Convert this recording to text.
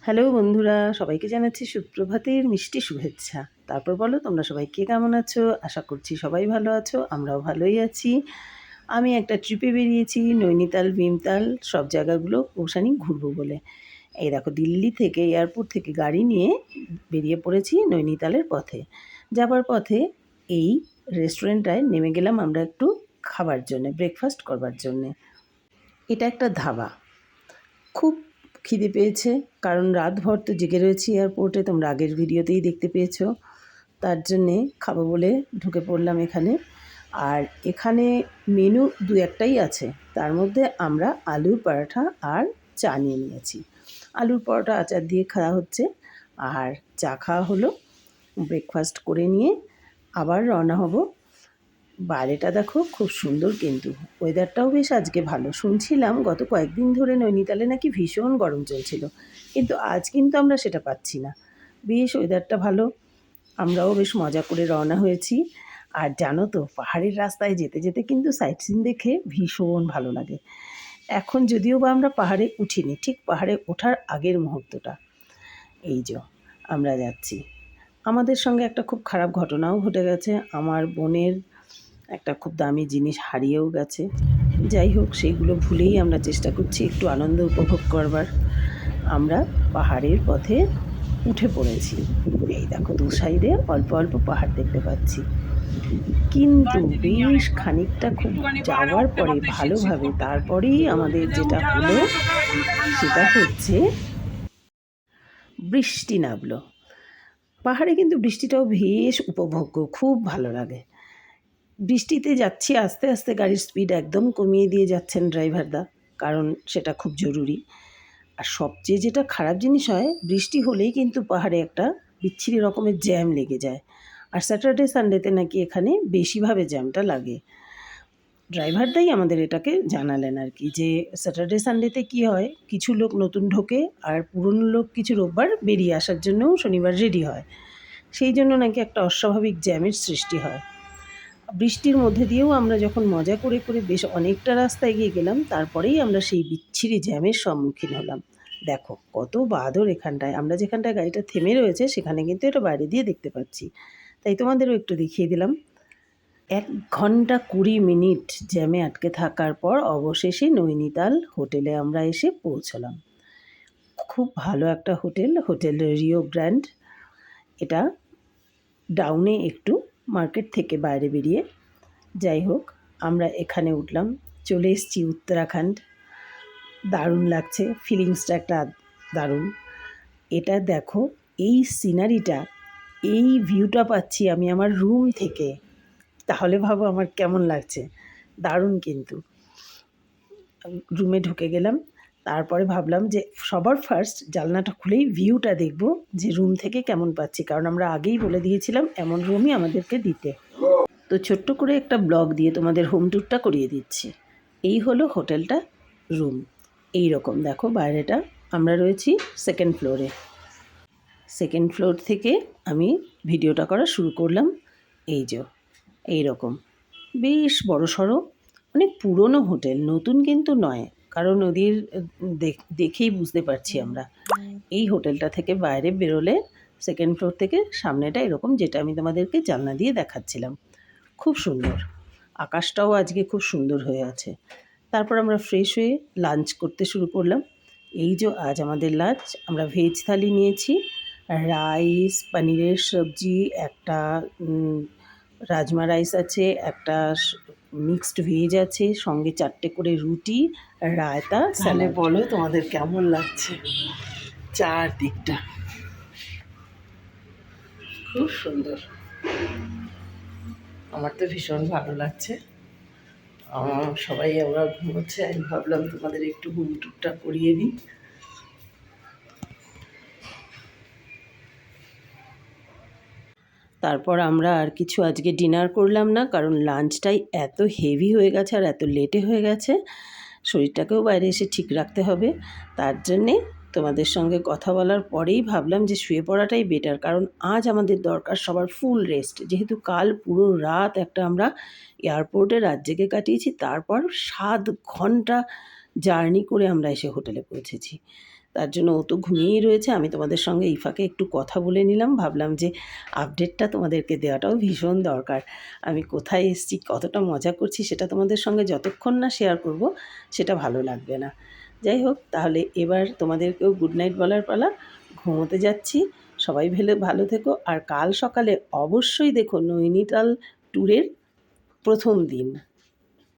Hello বন্ধুরা, সবাইকে জানাচ্ছি সুপ্রভাতের মিষ্টি শুভেচ্ছা। তারপর বলো তোমরা সবাই কে কেমন আছো? আশা করছি সবাই ভালো আছো, আমরাও ভালোই আছি। আমি একটা ট্রিপে বেরিয়েছি, নৈনিতাল, ভীমতাল সব জায়গাগুলো ওখানেই ঘুরবো বলে। এই দেখো, দিল্লি থেকে এয়ারপোর্ট থেকে গাড়ি নিয়ে বেরিয়ে পড়েছি নৈনিতালের পথে। যাবার পথে এই রেস্টুরেন্টটায় নেমে গেলাম আমরা একটু খাবার জন্যে, ব্রেকফাস্ট করবার জন্যে। এটা একটা ধাবা। খুব খিদে পেয়েছে, কারণ রাতভর তো জেগে রয়েছি এয়ারপোর্টে, তোমরা আগের ভিডিওতেই দেখতে পেয়েছো। তার জন্যে খাবো বলে ঢুকে পড়লাম এখানে। আর এখানে মেনু দু একটাই আছে, তার মধ্যে আমরা আলুর পরাঠা আর চা নিয়ে নিয়েছি। আলুর পরোটা আচার দিয়ে খাওয়া হচ্ছে, আর চা খাওয়া হলো। ব্রেকফাস্ট করে নিয়ে আবার রওনা হব। বাইরেটা দেখো খুব সুন্দর, কিন্তু ওয়েদারটাও বেশ আজকে ভালো। শুনছিলাম গত কয়েকদিন ধরে নৈনিতালে নাকি ভীষণ গরম চলছিল, কিন্তু আজ কিন্তু আমরা সেটা পাচ্ছি না। বেশ ওয়েদারটা ভালো, আমরাও বেশ মজা করে রওনা হয়েছি। আর জানো তো, পাহাড়ের রাস্তায় যেতে যেতে কিন্তু সাইট সিন দেখে ভীষণ ভালো লাগে। এখন যদিও বা আমরা পাহাড়ে উঠিনি, ঠিক পাহাড়ে ওঠার আগের মুহূর্তটা। এই যে আমরা যাচ্ছি, আমাদের সঙ্গে একটা খুব খারাপ ঘটনাও ঘটে গেছে। আমার বোনের একটা খুব দামি জিনিস হারিয়েও গেছে। যাই হোক, সেইগুলো ভুলেই আমরা চেষ্টা করছি একটু আনন্দ উপভোগ করবার। আমরা পাহাড়ের পথে উঠে পড়েছি। এই দেখো, দু সাইডে অল্প অল্প পাহাড় দেখতে পাচ্ছি, কিন্তু বেশ খানিকটা খুব যাওয়ার পরে ভালোভাবে তারপরেই আমাদের যেটা হলো সেটা হচ্ছে বৃষ্টি নামলো। পাহাড়ে কিন্তু বৃষ্টিটাও বেশ উপভোগ্য, খুব ভালো লাগে। বৃষ্টিতে যাচ্ছি আস্তে আস্তে, গাড়ির স্পিড একদম কমিয়ে দিয়ে যাচ্ছেন ড্রাইভারদা, কারণ সেটা খুব জরুরি। আর সবচেয়ে যেটা খারাপ জিনিস হয়, বৃষ্টি হলেই কিন্তু পাহাড়ে একটা বিচ্ছিরি রকমের জ্যাম লেগে যায়। আর স্যাটারডে সানডেতে নাকি এখানে বেশিভাবে জ্যামটা লাগে। ড্রাইভারদাই আমাদের এটাকে জানালেন আর কি, যে স্যাটারডে সানডেতে কী হয়, কিছু লোক নতুন ঢোকে আর পুরনো লোক কিছু রোববার বেরিয়ে আসার জন্যও শনিবার রেডি হয়। সেই জন্য নাকি একটা অস্বাভাবিক জ্যামের সৃষ্টি হয়। বৃষ্টির মধ্যে দিয়েও আমরা যখন মজা করে করে বেশ অনেকটা রাস্তা এগিয়ে গেলাম, তারপরেই আমরা সেই বিচ্ছিরি জ্যামের সম্মুখীন হলাম। দেখো কত বাদর এখানটায়, আমরা যেখানটায় গাড়িটা থেমে রয়েছে সেখানে কিন্তু এটা বাইরে দিয়ে দেখতে পাচ্ছি, তাই তোমাদেরও একটু দেখিয়ে দিলাম। 1 ঘন্টা 20 মিনিট জ্যামে আটকে থাকার পর অবশেষে নৈনিতাল হোটেলে আমরা এসে পৌঁছলাম। খুব ভালো একটা হোটেল, হোটেল রিও গ্র্যান্ড। এটা ডাউনে একটু, মার্কেট থেকে বাইরে বেরিয়ে। যাই হোক, আমরা এখানে উঠলাম, চলে এসেছি উত্তরাখণ্ড। দারুণ লাগছে, ফিলিংসটা একটা দারুণ। এটা দেখো, এই সিনারিটা, এই ভিউটা পাচ্ছি আমি আমার রুম থেকে, তাহলে ভাবো আমার কেমন লাগছে। দারুণ কিন্তু। রুমে ঢুকে গেলাম, তারপরে ভাবলাম যে সবার ফার্স্ট জানলাটা খুলেই ভিউটা দেখব, যে রুম থেকে কেমন পাচ্ছি, কারণ আমরা আগেই বলে দিয়েছিলাম এমন রুমই আমাদেরকে দিতে। তো ছোট্ট করে একটা ব্লগ দিয়ে তোমাদের হোম ট্যুরটা করিয়ে দিচ্ছি। এই হলো হোটেলটা, রুম এই রকম। দেখো বাইরেটা, আমরা রয়েছি সেকেন্ড ফ্লোরে। সেকেন্ড ফ্লোর থেকে আমি ভিডিওটা করা শুরু করলাম। এই যে এই রকম বেশ বড়সড়, অনেক পুরনো হোটেল, নতুন কিন্তু নয়, কারণ ওদের দেখেই বুঝতে পারছি আমরা। এই হোটেলটা থেকে বাইরে বেরোলে সেকেন্ড ফ্লোর থেকে সামনেটা এরকম, যেটা আমি তোমাদেরকে জানলা দিয়ে দেখাচ্ছিলাম। খুব সুন্দর, আকাশটাও আজকে খুব সুন্দর হয়ে আছে। তারপর আমরা ফ্রেশ হয়ে লাঞ্চ করতে শুরু করলাম। এই যে আজ আমাদের লাঞ্চ, আমরা ভেজ থালি নিয়েছি, রাইস, পনিরের সবজি, একটা রাজমা রাইস আছে, একটা মিক্সড ভেজ আছে, সঙ্গে 4টে করে রুটি, রায়তা। তাহলে বলো তোমাদের কেমন লাগছে চারদিকটা? খুব সুন্দর, আমার তো ভীষণ ভালো লাগছে। সবাই আমরা ঘুমোচ্ছে, আমি ভাবলাম তোমাদের একটু হোম ট্যুরটা করিয়ে দিই। তারপর আমরা আর কিছু আজকে ডিনার করলাম না, কারণ লাঞ্চটাই এত হেভি হয়ে গেছে আর এত লেটে হয়ে গেছে, শরীরটাকেও বাইরে এসে ঠিক রাখতে হবে। তার জন্যে তোমাদের সঙ্গে কথা বলার পরেই ভাবলাম যে শুয়ে পড়াটাই বেটার, কারণ আজ আমাদের দরকার সবার ফুল রেস্ট। যেহেতু কাল পুরো রাত একটা আমরা এয়ারপোর্টে রাত জেগে কাটিয়েছি, তারপর 7 ঘন্টা জার্নি করে আমরা এসে হোটেলে পৌঁছেছি। তার জন্য ও তো ঘুমিয়েই রয়েছে। আমি তোমাদের সঙ্গে এই ফাঁকে একটু কথা বলে নিলাম, ভাবলাম যে আপডেটটা তোমাদেরকে দেওয়াটাও ভীষণ দরকার। আমি কোথায় এসেছি, কতটা মজা করছি সেটা তোমাদের সঙ্গে যতক্ষণ না শেয়ার করব সেটা ভালো লাগবে না। যাই হোক, তাহলে এবার তোমাদেরকেও গুড নাইট বলার পালা। ঘুমোতে যাচ্ছি। সবাই ভালো থেকো। আর কাল সকালে অবশ্যই দেখো নৈনিতাল ট্যুরের প্রথম দিন।